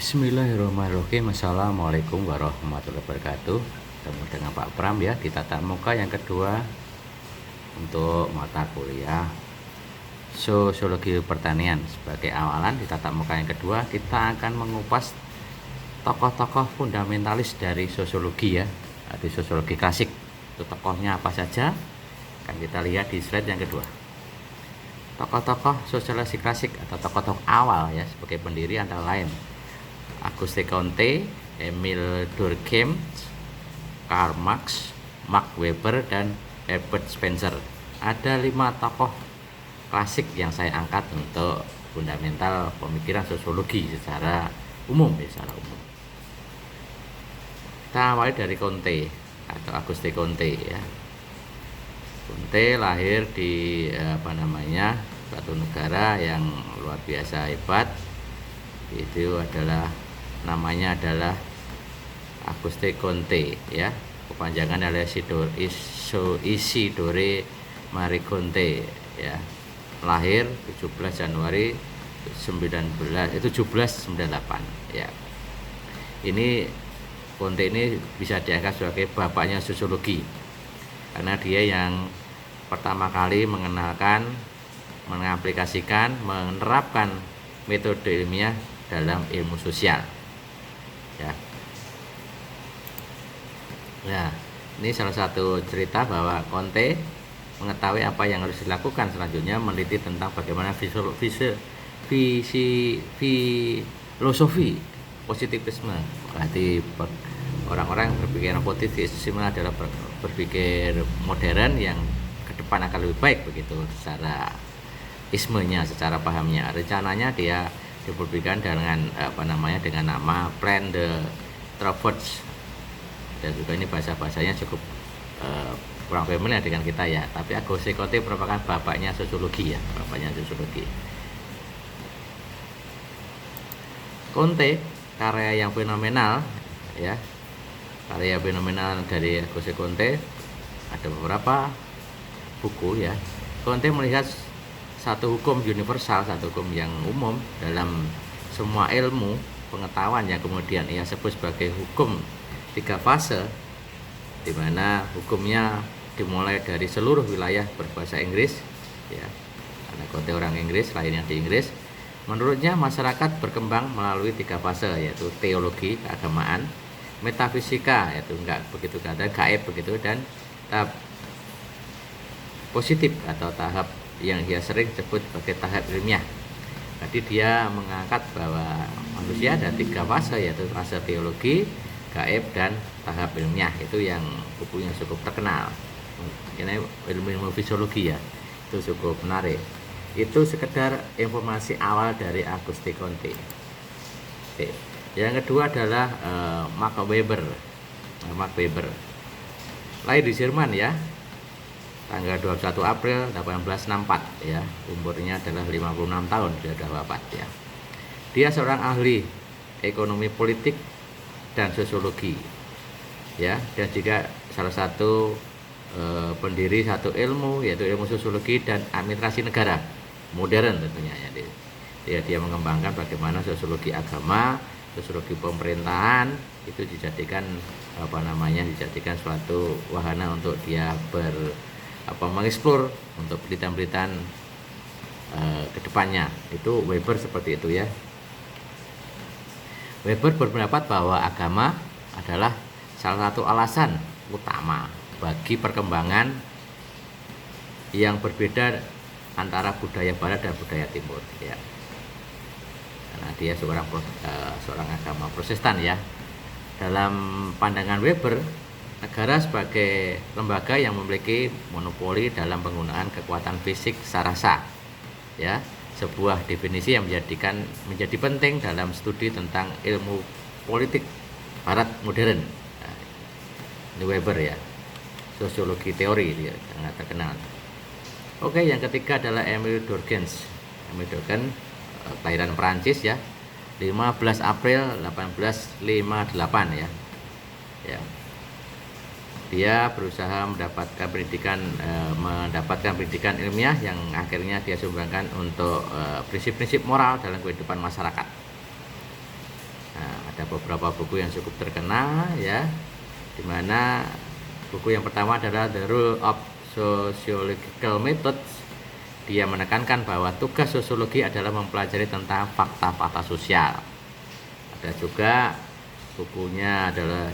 Bismillahirrahmanirrahim. Assalamualaikum warahmatullahi wabarakatuh. Ketemu dengan Pak Pram ya di tatap muka yang kedua untuk mata kuliah Sosiologi Pertanian. Sebagai awalan di tatap muka yang kedua kita akan mengupas tokoh-tokoh fundamentalis dari sosiologi ya, di sosiologi klasik. Itu tokohnya apa saja? Akan kita lihat di slide yang kedua. Tokoh-tokoh sosiologi klasik atau tokoh-tokoh awal ya sebagai pendiri antara lain Auguste Comte, Emile Durkheim, Karl Marx, Max Weber, dan Herbert Spencer. Ada 5 tokoh klasik yang saya angkat untuk fundamental pemikiran sosiologi secara umum. Kita awali dari Comte atau Auguste Comte ya. Comte lahir di suatu negara yang luar biasa hebat. Itu namanya adalah Auguste Comte ya. Kepanjangan adalah Isidore Marie Comte ya. Lahir 17 Januari 1798 ya. Ini Comte ini bisa dianggap sebagai bapaknya sosiologi karena dia yang pertama kali mengenalkan, mengaplikasikan, menerapkan metode ilmiah dalam ilmu sosial ya. Nah, ini salah satu cerita bahwa Comte mengetahui apa yang harus dilakukan selanjutnya, meneliti tentang bagaimana filosofi positivisme. Berarti orang-orang yang berpikir positivisme adalah berpikir modern yang ke depan akan lebih baik begitu secara ismenya, secara pahamnya. Rencananya dia dipublikasikan dengan nama Plan de Travaux, dan juga ini bahasanya cukup kurang familiar dengan kita ya. Tapi Auguste Comte merupakan bapaknya sosiologi ya, Comte karya yang fenomenal ya. Karya fenomenal dari Auguste Comte ada beberapa buku ya. Comte melihat satu hukum universal, satu hukum yang umum dalam semua ilmu pengetahuan yang kemudian ia sebut sebagai hukum 3 fase, di mana hukumnya dimulai dari seluruh wilayah berbahasa Inggris ya. Karena Comte orang Inggris, lainnya di Inggris. Menurutnya masyarakat berkembang melalui 3 fase, yaitu teologi, keagamaan, metafisika, yaitu enggak begitu kata gaib begitu, dan tahap positif atau tahap yang dia sering sebut sebagai tahap ilmiah. Jadi dia mengangkat bahwa manusia ada 3 fase, yaitu fase teologi, gaib, dan tahap ilmiah. Itu yang bukunya cukup terkenal. Ini ilmu fisiologi ya, itu cukup menarik. Itu sekedar informasi awal dari Auguste Comte. Oke. Yang kedua adalah Max Weber. Lahir di Jerman ya, tanggal 21 April 1864 ya. Umurnya adalah 56 tahun, dia sudah wafat ya. Dia seorang ahli ekonomi politik dan sosiologi ya, dan juga salah satu pendiri satu ilmu, yaitu ilmu sosiologi dan administrasi negara modern tentunya ya. Dia mengembangkan bagaimana sosiologi agama, sosiologi pemerintahan itu dijadikan suatu wahana untuk dia mengeksplor untuk penelitian kedepannya. Itu Weber seperti itu ya. Weber berpendapat bahwa agama adalah salah satu alasan utama bagi perkembangan yang berbeda antara budaya barat dan budaya timur ya. Karena dia seorang agama Protestan ya. Dalam pandangan Weber, negara sebagai lembaga yang memiliki monopoli dalam penggunaan kekuatan fisik secara sah ya, sebuah definisi yang menjadi penting dalam studi tentang ilmu politik barat modern. Nah, ini Weber ya, sosiologi teori, dia sangat terkenal. Oke, yang ketiga adalah Emile Durkheim, kelahiran Perancis ya, 15 April 1858 ya. Dia berusaha mendapatkan pendidikan ilmiah yang akhirnya dia sumbangkan untuk prinsip-prinsip moral dalam kehidupan masyarakat. Ada beberapa buku yang cukup terkenal ya, dimana buku yang pertama adalah The Rule of Sociological Methods. Dia menekankan bahwa tugas sosiologi adalah mempelajari tentang fakta-fakta sosial. Ada juga bukunya adalah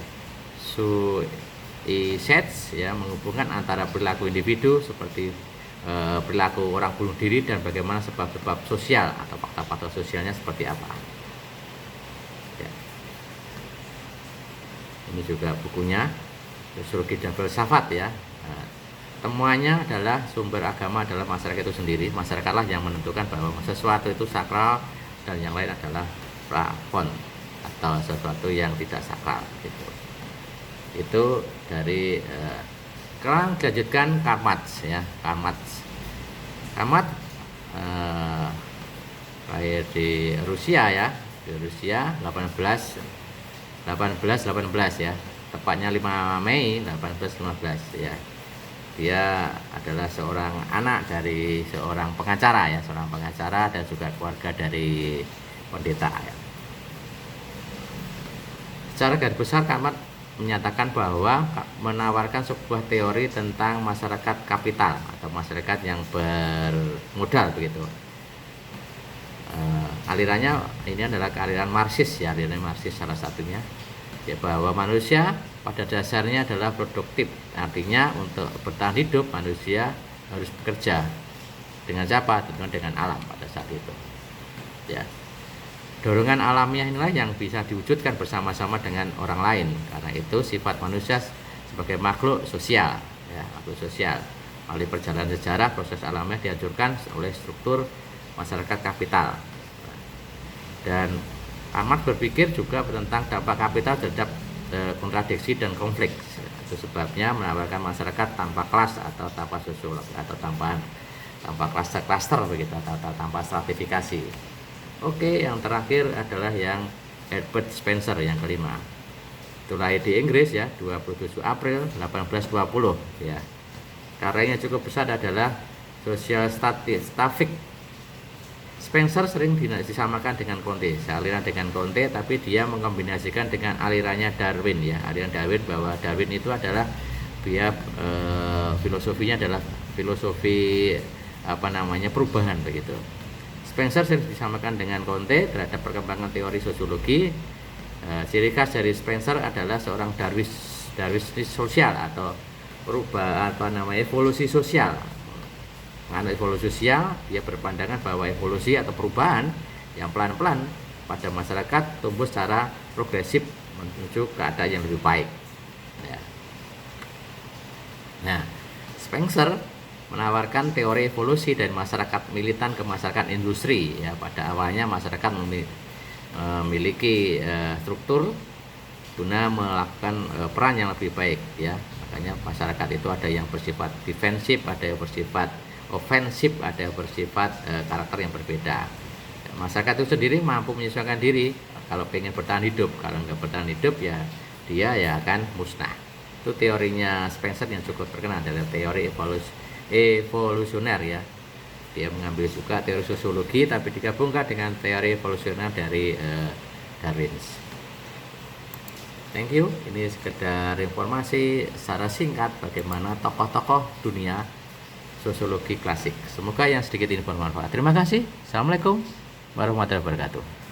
Suicides ya, menghubungkan antara perilaku individu seperti perilaku orang bunuh diri dan bagaimana sebab-sebab sosial atau fakta-fakta sosialnya seperti apa. Ya. Ini juga bukunya Sosiologi dan Filsafat ya. Temuannya adalah sumber agama adalah masyarakat itu sendiri. Masyarakatlah yang menentukan bahwa sesuatu itu sakral dan yang lain adalah plafon atau sesuatu yang tidak sakral gitu. Itu dari sekarang dilanjutkan Karl Marx ya. Karl Marx lahir di Rusia ya, di Rusia 1818 ya, tepatnya 5 Mei 1815 ya. Dia adalah seorang anak dari seorang pengacara ya, seorang pengacara dan juga keluarga dari pendeta ya. Secara garis besar Karl Marx menyatakan bahwa menawarkan sebuah teori tentang masyarakat kapital atau masyarakat yang bermodal begitu. Alirannya ini adalah aliran Marxis ya, aliran Marxis salah satunya ya, bahwa manusia pada dasarnya adalah produktif. Artinya untuk bertahan hidup manusia harus bekerja. Dengan siapa? Tentunya dengan alam pada saat itu. Ya. Dorongan alamiah inilah yang bisa diwujudkan bersama-sama dengan orang lain. Karena itu sifat manusia sebagai makhluk sosial, ya, makhluk sosial. Melalui perjalanan sejarah, proses alamiah dihancurkan oleh struktur masyarakat kapital. Dan Marx berpikir juga tentang dampak kapital terhadap kontradiksi dan konflik. Itu sebabnya menawarkan masyarakat tanpa kelas atau tanpa sosiologi atau tanpa klaster begitu atau tanpa stratifikasi. Oke, yang terakhir adalah yang Herbert Spencer yang kelima. Itu lahir di Inggris ya, 27 April 1820 ya. Karyanya cukup besar adalah Social Statistic. Spencer sering disamakan dengan Comte, aliran dengan Comte, tapi dia mengkombinasikan dengan alirannya Darwin ya. Aliran Darwin, bahwa Darwin itu adalah dia filosofinya adalah filosofi perubahan begitu. Spencer sering disamakan dengan Comte terhadap perkembangan teori sosiologi. Ciri khas dari Spencer adalah seorang Darwinis sosial atau evolusi sosial. Mengenai evolusi sosial, dia berpandangan bahwa evolusi atau perubahan yang pelan-pelan pada masyarakat tumbuh secara progresif menuju keadaan yang lebih baik. Ya. Nah, Spencer menawarkan teori evolusi dari masyarakat militan ke masyarakat industri. Ya, pada awalnya masyarakat memiliki struktur guna melakukan peran yang lebih baik. Ya, makanya masyarakat itu ada yang bersifat defensif, ada yang bersifat ofensif, ada yang bersifat karakter yang berbeda. Masyarakat itu sendiri mampu menyesuaikan diri kalau pengen bertahan hidup. Kalau nggak bertahan hidup ya dia ya akan musnah. Itu teorinya Spencer yang cukup terkenal adalah teori evolusioner ya. Dia mengambil juga teori sosiologi tapi digabungkan dengan teori evolusioner dari Darwin. Thank you. Ini sekedar informasi secara singkat bagaimana tokoh-tokoh dunia sosiologi klasik. Semoga yang sedikit ini bermanfaat. Terima kasih. Assalamualaikum warahmatullahi wabarakatuh.